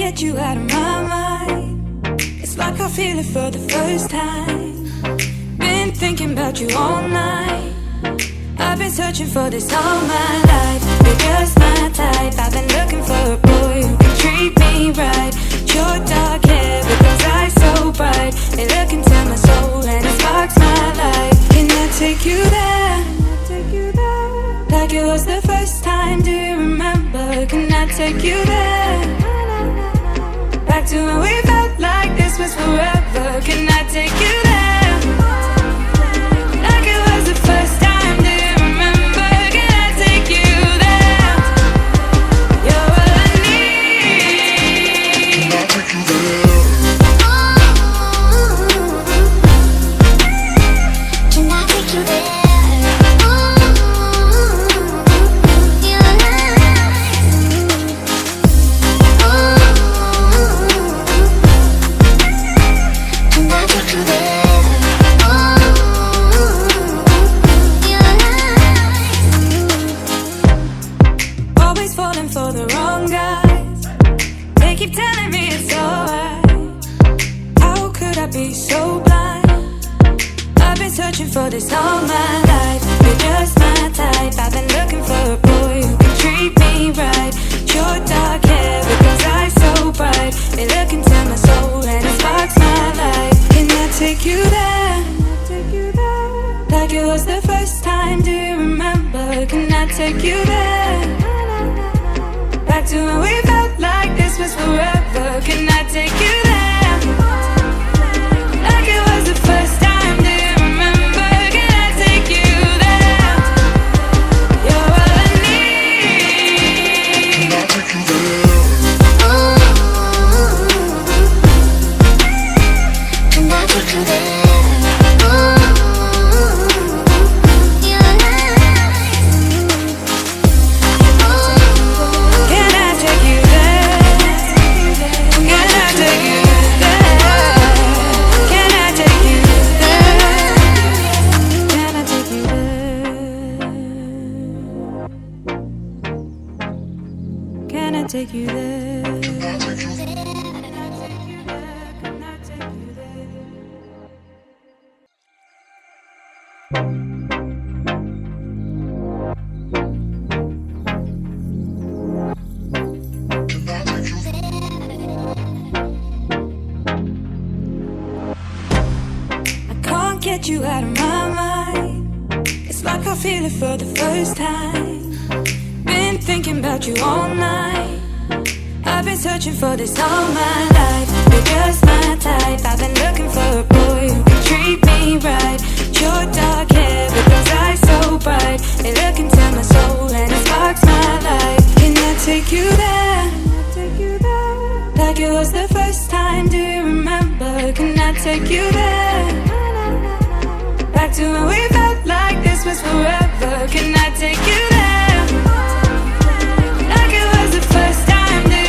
get you out of my mind. It's like I feel it for the first time. Been thinking about you all night. I've been searching for this all my life. You're just my type. I've been looking for a boy who can treat me right. Your dark hair with those eyes so bright, they look into my soul and it sparks my life. Can I take you there? Like it was the first time, do you remember? Can I take you there? Back to when we felt like this was forever. Can I take you there? Like it was the first time, do you remember? Can I take you there? You're all I need. Can I take you there? Can I take you there? Keep telling me it's alright. How could I be so blind? I've been searching for this all my life. You're just my type. I've been looking for a boy who can treat me right. Your dark hair with those eyes so bright, they look into my soul and it sparks my life. Can I take you there? Like it was the first time, do you remember? Can I take you there? Back to when we felt like this was forever. Can I take you there? Like it was the first time, do you remember? Can I take you there? You're all I need. Can I take you there? Can I take you there? Take you there. I can't get you out of my mind. It's like I feel it for the first time. Been thinking about you all night. I've been searching for this all my life. You're just my type. I've been looking for a boy who can treat me right. Your dark hair with those eyes so bright, they look into my soul and it sparks my life. Can I take you there? Like it was the first time, do you remember? Can I take you there? Back to when we felt like this was forever. Can I take you there? Like it was the first time. There.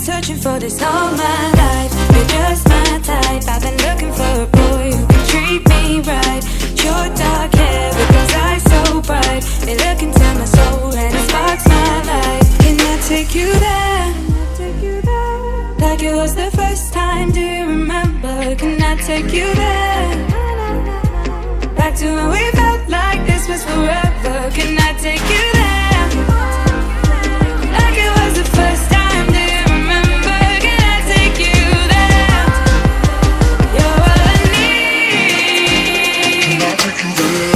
searching for this all my life. You're just my type. I've been looking for a boy who can treat me right. Your dark hair with those eyes so bright, they look into my soul and it sparks my life. Can I take you there? Like it was the first time, do you remember? Can I take you there? Back to when we felt like this was forever. Can I take you there? Like it was the first time, do you remember? Can I take you there? You're all I need. Can I take you there?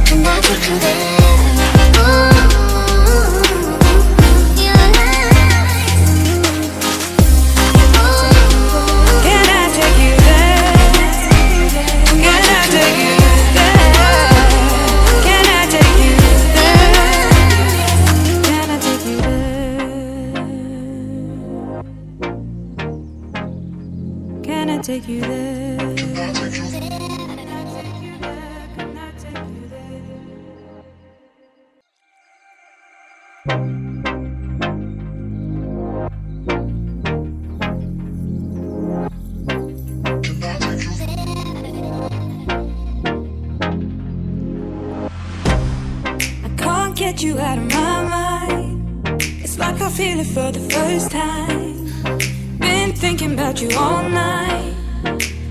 Can I take you there? Get you out of my mind. It's like I feel it for the first time. Been thinking about you all night.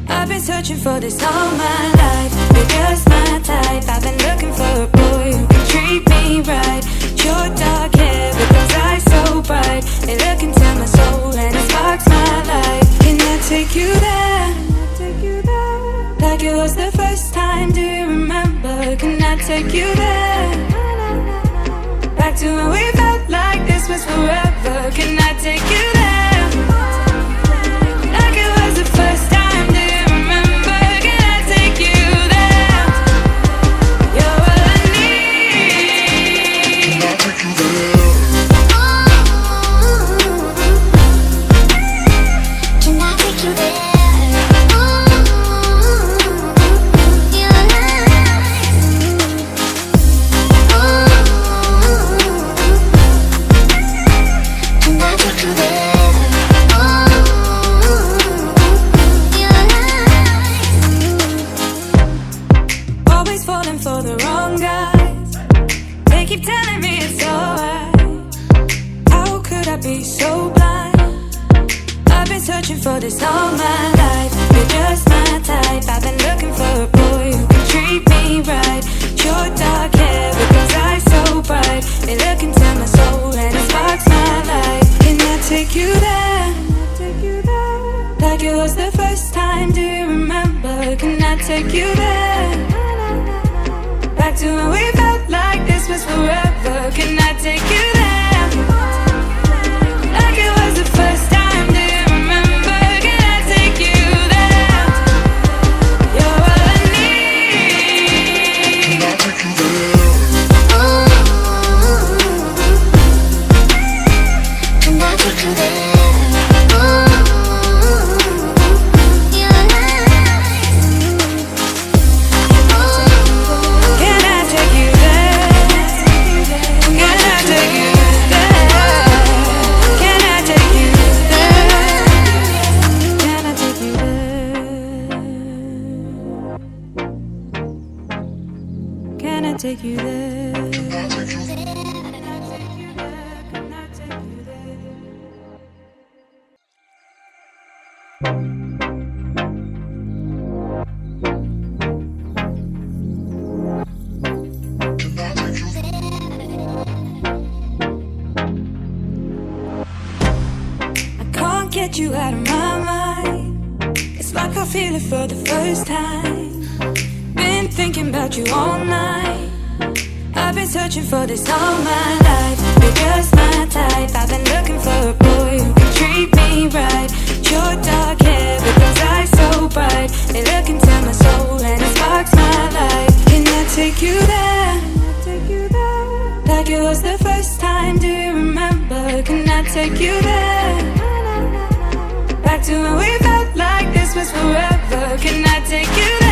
I've been searching for this all my life. You're just my type. I've been looking for a boy who can treat me right. Your dark hair with those eyes so bright. They look into my soul and it sparks my life. Can I take you there? Like it was the first time. Do you remember? Can I take you there? Back to when we felt like this was forever. Can I take you there? Like it was the first time. Do you remember? Can I take you there? You're all I need. Can I take you there? Can I take you there? For the wrong guys, they keep telling me it's alright. How could I be so blind? I've been searching for this all my life. You're just my type. I've been looking for a boy who can treat me right. Your dark hair with those eyes so bright. They look into my soul and it sparks my life. Can I take you there? Like it was the first time. Do you remember? Can I take you there? Back to when we felt like this was forever. Can I take you there? Like it was the first time. Do you remember? Can I take you there? You're all I need. Can I take you there? Can I take you there? Take you there. I can't get you out of my mind. It's like I feel it for the first time. Been thinking about you all night. I've been searching for this all my life. You're just my type. I've been looking for a boy who can treat me right. Your dark hair with those eyes so bright. They look into my soul and it sparks my life. Can I take you there? Like it was the first time. Do you remember? Can I take you there? Back to when we felt like this was forever. Can I take you there?